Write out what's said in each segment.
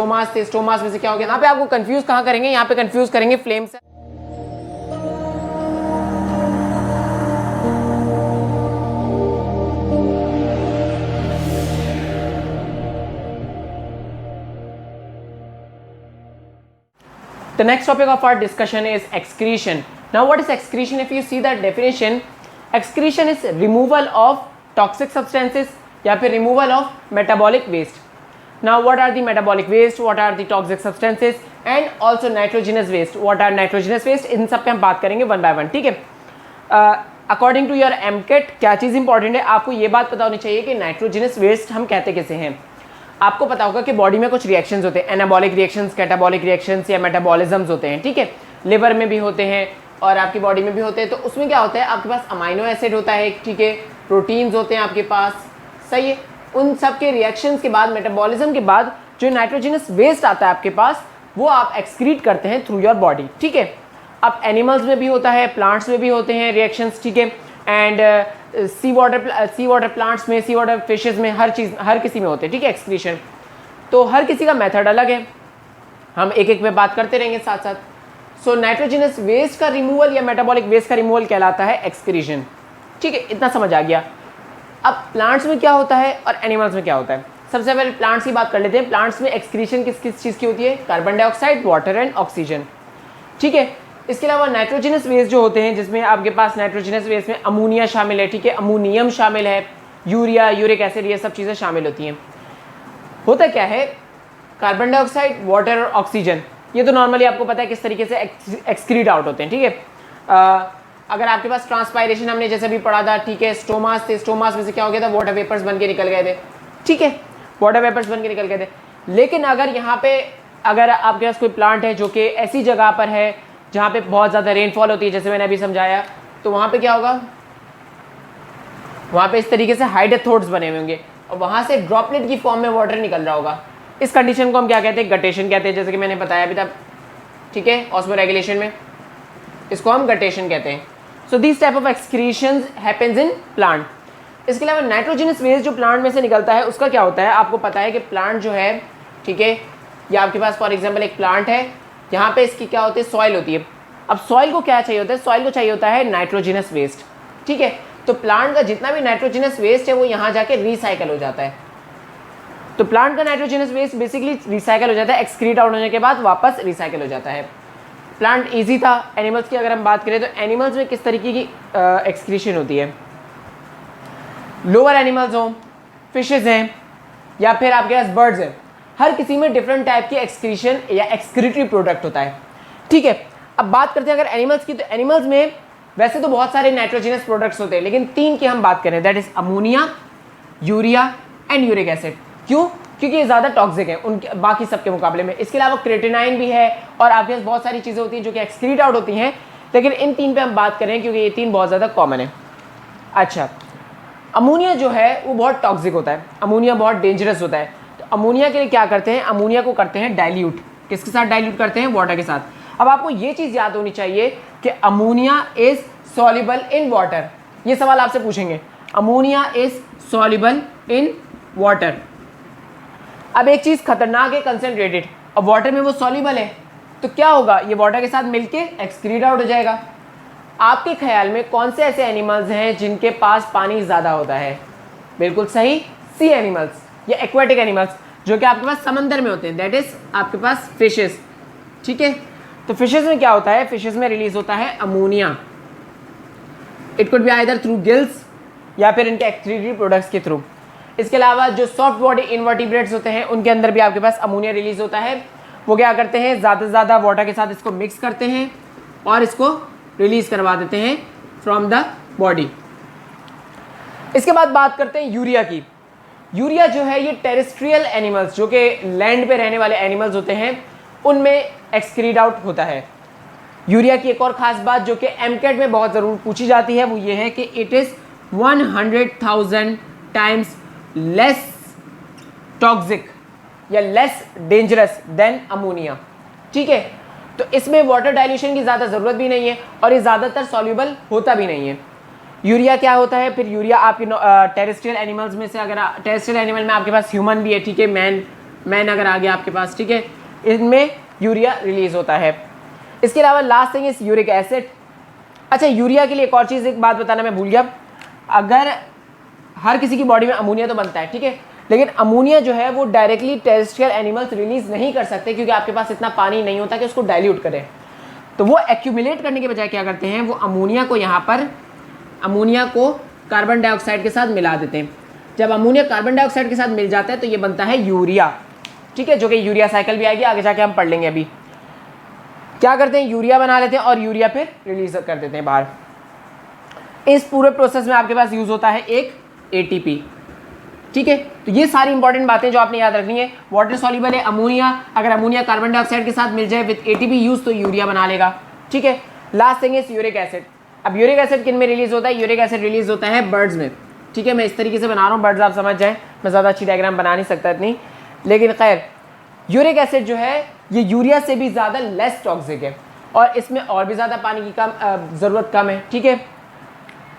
स्टोमास थे, स्टोमास में से क्या हो गया, यहाँ पे आपको कंफ्यूज कहाँ करेंगे, यहाँ पे कंफ्यूज करेंगे फ्लेम से। The next topic of our discussion is excretion. Now what is excretion? If you see the definition, excretion is removal of toxic substances या फिर removal of metabolic waste. Now what are the metabolic waste, what are the toxic substances and also nitrogenous waste. What are nitrogenous waste? इन सब पे हम बात करेंगे one by one, ठीक है। According to your AMCAT क्या चीज़ इंपॉर्टेंट है, आपको ये बात पता होनी चाहिए कि नाइट्रोजनस वेस्ट हम कहते किसे हैं। आपको पता होगा कि बॉडी में कुछ रिएक्शंस होते हैं, एनाबॉलिक रिएक्शंस, कैटाबॉलिक रिएक्शंस या मेटाबॉलिज्म्स होते हैं, ठीक है। लिवर में भी होते हैं और आपकी बॉडी में भी होते हैं। तो उसमें क्या होता है, आपके पास अमाइनो एसिड होता है, ठीक है, प्रोटीन्स होते हैं आपके पास, सही है। उन सब के रिएक्शंस के बाद, मेटाबॉलिज्म के बाद जो नाइट्रोजनस वेस्ट आता है आपके पास, वो आप एक्सक्रीट करते हैं थ्रू योर बॉडी, ठीक है। अब एनिमल्स में भी होता है, प्लांट्स में भी होते हैं रिएक्शंस, ठीक है। एंड सी वाटर प्लांट्स में, सी वाटर फिशेस में, हर किसी में होते हैं, ठीक है, एक्सक्रीशन। तो हर किसी का मेथड अलग है, हम एक एक पे बात करते रहेंगे साथ साथ। सो नाइट्रोजनस वेस्ट का रिमूवल या मेटाबॉलिक वेस्ट का रिमूवल कहलाता है एक्सक्रीशन, ठीक है, इतना समझ आ गया। अब प्लांट्स में क्या होता है और एनिमल्स में क्या होता है, सबसे पहले प्लांट्स की बात कर लेते हैं। प्लांट्स में एक्सक्रीशन किस किस चीज़ की होती है, carbon dioxide, water and oxygen, ठीक है। इसके अलावा नाइट्रोजनस वेस्ट जो होते हैं, जिसमें आपके पास नाइट्रोजनस वेस्ट में अमोनिया शामिल है, ठीक है, अमोनियम शामिल है, यूरिया, यूरिक एसिड, ये सब चीज़ें शामिल होती हैं। होता क्या है, कार्बन डाइऑक्साइड, वाटर और ऑक्सीजन, ये तो नॉर्मली आपको पता है किस तरीके से एक्सक्रीट आउट होते हैं, ठीक है। अगर आपके पास ट्रांसपायरेशन हमने जैसे भी पढ़ा था, ठीक है, स्टोमास थे, स्टोमास में से क्या हो गया था, वाटर वेपर्स बन के निकल गए थे, ठीक है, वाटर वेपर्स बन के निकल गए थे। लेकिन अगर यहाँ पे अगर आपके पास कोई प्लांट है जो कि ऐसी जगह पर है जहाँ पे बहुत ज़्यादा रेनफॉल होती है, जैसे मैंने अभी समझाया, तो वहाँ पे क्या होगा, वहाँ पे इस तरीके से हाइड्रोथोड्स बने हुए होंगे और वहाँ से ड्रॉपलेट की फॉर्म में वाटर निकल रहा होगा। इस कंडीशन को हम क्या कहते हैं, गटेशन कहते हैं, जैसे कि मैंने बताया अभी तक, ठीक है, ऑस्मोरेगुलेशन में इसको हम गटेशन कहते हैं। So this type of excretions happens in plant. इसके अलावा नाइट्रोजनस वेस्ट जो प्लांट में से निकलता है, उसका क्या होता है, आपको पता है कि प्लांट जो है, ठीक है, या आपके पास फॉर एग्जाम्पल एक प्लांट है, यहाँ पे इसकी क्या होती है, सॉइल होती है। अब सॉइल को क्या चाहिए होता है, सॉइल को चाहिए होता है नाइट्रोजनस वेस्ट, ठीक है। तो प्लांट का जितना भी नाइट्रोजनस वेस्ट है वो यहाँ जाके रिसाइकल हो जाता है। तो प्लांट का नाइट्रोजनस वेस्ट बेसिकली रिसाइकल हो जाता है, एक्सक्रीट आउट होने के बाद वापस रिसाइकल हो जाता है। प्लांट ईजी था। एनिमल्स की अगर हम बात करें तो एनिमल्स में किस तरीके की एक्सक्रीशन होती है, लोअर एनिमल्स हों, फिशेज हैं या फिर आपके पास बर्ड्स हैं, हर किसी में डिफरेंट टाइप की एक्सक्रीशन या एक्सक्रीटरी प्रोडक्ट होता है, ठीक है। अब बात करते हैं अगर एनिमल्स की, तो एनिमल्स में वैसे तो बहुत सारे नाइट्रोजनस प्रोडक्ट्स होते हैं, लेकिन 3 की हम बात करें, that is ammonia, urea and uric acid. क्यों? क्योंकि ये ज़्यादा टॉक्सिक है उनके बाकी सबके मुकाबले में। इसके अलावा क्रेटिनाइन भी है और आपके पास बहुत सारी चीज़ें होती हैं जो कि एक्सक्रीट आउट होती हैं, लेकिन इन 3 पे हम बात करें क्योंकि ये 3 बहुत ज़्यादा कॉमन है। अच्छा, अमोनिया जो है वो बहुत टॉक्सिक होता है, अमोनिया बहुत डेंजरस होता है। तो अमोनिया के लिए क्या करते हैं, अमोनिया को करते हैं डाइल्यूट, किसके साथ डाइल्यूट करते हैं, वाटर के साथ। अब आपको ये चीज़ याद होनी चाहिए कि ammonia is soluble in water, ये सवाल आपसे पूछेंगे, ammonia is soluble in water. अब एक चीज़ खतरनाक है, कंसनट्रेटेड, अब वाटर में वो सॉल्युबल है, तो क्या होगा, ये वाटर के साथ मिलके एक्सक्रीट आउट हो जाएगा। आपके ख्याल में कौन से ऐसे एनिमल्स हैं जिनके पास पानी ज़्यादा होता है? बिल्कुल सही, सी एनिमल्स या एक्वाटिक एनिमल्स जो कि आपके पास समंदर में होते हैं, दैट इज आपके पास फिशेस, ठीक है। तो फिशेस में क्या होता है, फिशेस में रिलीज होता है ammonia, it could be either through gills या फिर इनके एक्सक्रीटरी प्रोडक्ट्स के थ्रू। इसके अलावा जो सॉफ्ट बॉडी इनवर्टिब्रेट्स होते हैं उनके अंदर भी आपके पास अमोनिया रिलीज होता है। वो क्या करते हैं, ज़्यादा से ज़्यादा वाटर के साथ इसको मिक्स करते हैं और इसको रिलीज करवा देते हैं फ्रॉम द बॉडी। इसके बाद बात करते हैं यूरिया की। यूरिया जो है ये टेरेस्ट्रियल एनिमल्स जो कि लैंड पे रहने वाले एनिमल्स होते हैं उनमें एक्सक्रीट आउट होता है। यूरिया की एक और ख़ास बात जो कि एमकेट में बहुत ज़रूर पूछी जाती है वो ये है कि it is 100,000 times less toxic या लेस डेंजरस देन अमोनिया, ठीक है। तो इसमें वाटर डाइल्यूशन की ज़्यादा ज़रूरत भी नहीं है और ये ज़्यादातर सॉल्यूबल होता भी नहीं है। यूरिया क्या होता है, फिर यूरिया आपके टेरेस्ट्रियल एनिमल्स में से, अगर टेरेस्ट्रियल एनिमल में आपके पास ह्यूमन भी है, ठीक है, मैन, मैन अगर आ गया आपके पास, ठीक है, इनमें यूरिया रिलीज होता है। इसके अलावा last thing is uric acid. अच्छा, यूरिया के लिए एक और चीज़, एक बात बताना मैं भूल गया, अगर हर किसी की बॉडी में अमोनिया तो बनता है, ठीक है, लेकिन अमोनिया जो है वो डायरेक्टली टेरेस्ट्रियल एनिमल्स रिलीज नहीं कर सकते क्योंकि आपके पास इतना पानी नहीं होता कि उसको डाइल्यूट करें। तो वो एक्यूमुलेट करने के बजाय क्या करते हैं, वो अमोनिया को यहाँ पर, अमोनिया को कार्बन डाइऑक्साइड के साथ मिला देते हैं। जब अमोनिया कार्बन डाइऑक्साइड के साथ मिल जाता है तो ये बनता है यूरिया, ठीक है, जो कि यूरिया साइकिल भी आएगी, आगे जाके हम पढ़ लेंगे। अभी क्या करते हैं, यूरिया बना लेते हैं और यूरिया फिर रिलीज कर देते हैं बाहर। इस पूरे प्रोसेस में आपके पास यूज होता है एक एटीपी, ठीक है। तो ये सारी इंपॉर्टेंट बातें जो आपने याद रखनी है। वाटर सॉल्युबल है अमोनिया, अगर अमोनिया कार्बन डाइऑक्साइड के साथ मिल जाए विद एटीपी यूज तो यूरिया बना लेगा, ठीक है। Last thing is uric acid. अब यूरिक एसिड किन में रिलीज होता है, यूरिक एसिड रिलीज होता है बर्ड्स में, ठीक है। मैं इस तरीके से बना रहा हूँ, बर्ड्स आप समझ जाएं, मैं ज़्यादा अच्छी डायग्राम बना नहीं सकता इतनी, लेकिन खैर यूरिक एसिड जो है ये यूरिया से भी ज़्यादा लेस टॉक्सिक है और इसमें और भी ज़्यादा पानी की ज़रूरत कम है, ठीक है।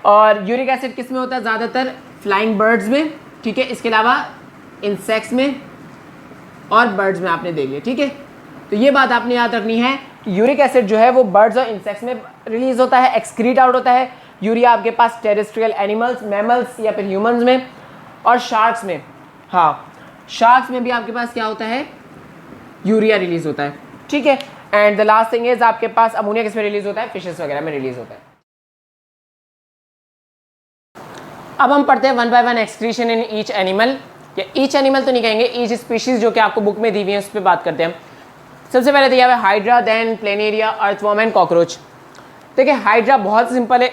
और यूरिक एसिड किस में होता है, ज़्यादातर फ्लाइंग बर्ड्स में, ठीक है। इसके अलावा इंसेक्ट्स में और बर्ड्स में आपने देख लिया, ठीक है। तो ये बात आपने याद रखनी है कि यूरिक एसिड जो है वो बर्ड्स और इंसेक्ट्स में रिलीज होता है, एक्सक्रीट आउट होता है। यूरिया आपके पास टेरेस्ट्रियल एनिमल्स, मैमल्स या फिर ह्यूमंस में और शार्क्स में, हाँ शार्क्स में भी आपके पास क्या होता है, यूरिया रिलीज होता है, ठीक है। And the last thing is आपके पास अमोनिया किस में रिलीज होता है, फिशेस वगैरह में रिलीज होता है। अब हम पढ़ते हैं one by one excretion in each animal, या ईच एनिमल तो नहीं कहेंगे, ईच स्पीशीज जो कि आपको बुक में दी हुई है उस पर बात करते हैं। सबसे पहले दिया हुआ है hydra, then planaria, earthworm and cockroach. देखिए हाइड्रा बहुत सिंपल है,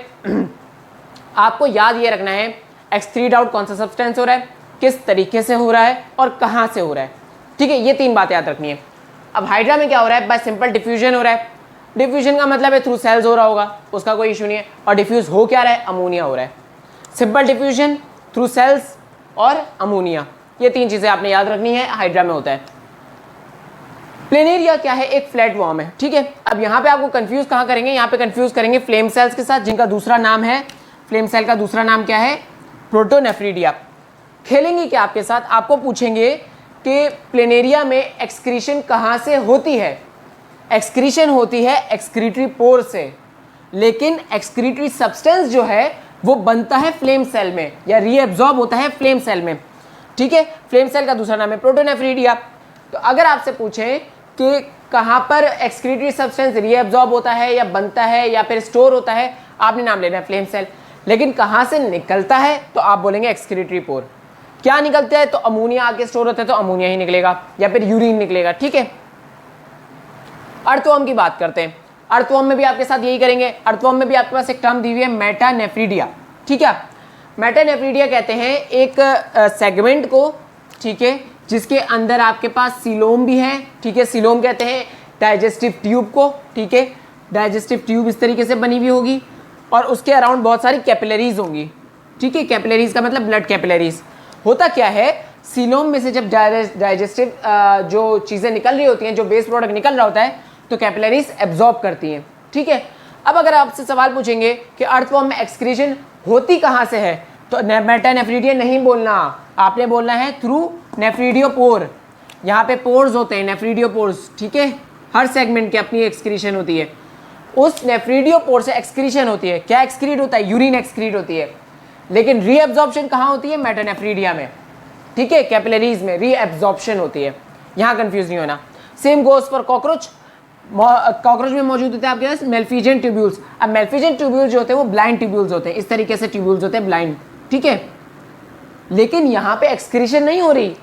आपको याद ये रखना है एक्सक्रीट आउट कौन सा सब्सटेंस हो रहा है, किस तरीके से हो रहा है और कहाँ से हो रहा है, ठीक है, ये 3 बातें याद रखनी है। अब हाइड्रा में क्या हो रहा है, बाय सिंपल डिफ्यूजन हो रहा है। डिफ्यूजन का मतलब है थ्रू सेल्स हो रहा होगा, उसका कोई इशू नहीं है। और डिफ्यूज हो क्या रहा है, अमोनिया हो रहा है। सिंपल डिफ्यूजन, थ्रू सेल्स और अमोनिया, ये 3 चीज़ें आपने याद रखनी है, हाइड्रा में होता है। प्लेनेरिया क्या है, एक फ्लैट वॉर्म है, ठीक है। अब यहाँ पे आपको कंफ्यूज कहाँ करेंगे, यहाँ पे कंफ्यूज करेंगे फ्लेम सेल्स के साथ, जिनका दूसरा नाम है, फ्लेम सेल का दूसरा नाम क्या है, प्रोटोनेफ्रीडिया। खेलेंगे क्या आपके साथ, आपको पूछेंगे कि प्लेनेरिया में एक्सक्रीशन कहाँ से होती है। एक्सक्रीशन होती है एक्सक्रीटरी पोर से, लेकिन एक्सक्रीटरी सब्सटेंस जो है वो बनता है फ्लेम सेल में या रीएब्जॉर्ब होता है फ्लेम सेल में, ठीक है। फ्लेम सेल का दूसरा नाम है प्रोटोनेफ्रीडिया। तो अगर आपसे पूछें कि कहाँ पर एक्सक्रीटरी सब्सटेंस रीएब्जॉर्ब होता है या बनता है या फिर स्टोर होता है, आपने नाम लेना है फ्लेम सेल। लेकिन कहाँ से निकलता है तो आप बोलेंगे एक्सक्रीटरी पोर। क्या निकलता है, तो अमोनिया आके स्टोर होता है तो अमोनिया ही निकलेगा या फिर यूरिन निकलेगा, ठीक है। अर्थवर्म की बात करते हैं। अर्थवर्म में भी आपके साथ यही करेंगे। अर्थवर्म में भी आपके पास एक टर्म दी हुई है मेटानेफ्रीडिया, ठीक है। मेटानेफ्रीडिया कहते हैं एक सेगमेंट को, ठीक है, जिसके अंदर आपके पास सीलोम भी है, ठीक है। सीलोम कहते हैं डाइजेस्टिव ट्यूब को, ठीक है। डाइजेस्टिव ट्यूब इस तरीके से बनी हुई होगी और उसके अराउंड बहुत सारी कैपिलरीज होंगी, ठीक है। कैपिलरीज का मतलब ब्लड कैपिलरीज। होता क्या है, सीलोम में से जब डाइजेस्टिव जो चीज़ें निकल रही होती हैं, जो वेस्ट प्रोडक्ट निकल रहा होता है, तो कैपिलरीज एब्जॉर्ब करती हैं, ठीक है। अब अगर आपसे सवाल पूछेंगे कि अर्थवर्म में एक्सक्रीशन होती कहाँ से है, तो मेटानेफ्रीडिया नहीं बोलना, आपने बोलना है थ्रू नेफ्रीडियोपोर। यहाँ पे पोर्स होते हैं, नेफ्रीडियोपोर्स, ठीक है। हर सेगमेंट की अपनी एक्सक्रीशन होती है, उस नेफ्रीडियोपोर से एक्सक्रीशन होती है। क्या एक्सक्रीट होता है, यूरिन एक्सक्रीट होती है। लेकिन रीएब्जॉर्प्शन कहाँ होती है, मेटानेफ्रीडिया में, ठीक है, कैपिलरीज में रीएब्जॉर्प्शन होती है। यहाँ कंफ्यूज नहीं होना। Same goes for cockroach. Cockroach में मौजूद होते हैं आपके पास मेल्फिजियन ट्यूब्यूल्स। अब मेल्फिजियन ट्यूब्यूल्स जो होते हैं वो ब्लाइंड ट्यूब्यूल्स होते हैं, इस तरीके से ट्यूब्यूल्स होते हैं ब्लाइंड, ठीक है। लेकिन यहाँ पे एक्सक्रीशन नहीं हो रही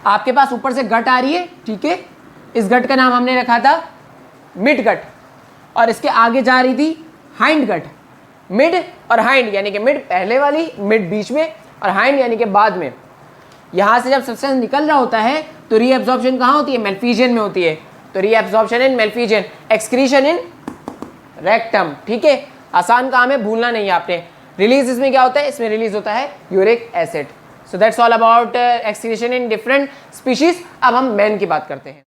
आपके पास ऊपर से गट आ रही है, ठीक है। इस गट का नाम हमने रखा था मिड गट और इसके आगे जा रही थी हाइंड गट। मिड और हाइंड यानी कि मिड पहले वाली, मिड बीच में और हाइंड यानी कि बाद में। यहाँ से जब सब्सटेंस निकल रहा होता है तो रीएब्जॉर्प्शन कहाँ होती है, मेल्फिजियन में होती है। तो reabsorption in Malpighian, excretion in rectum, ठीक है। आसान काम है, भूलना नहीं है आपने। रिलीज इसमें क्या होता है, इसमें रिलीज होता है uric acid. So that's all about excretion in different species. अब हम मैन की बात करते हैं।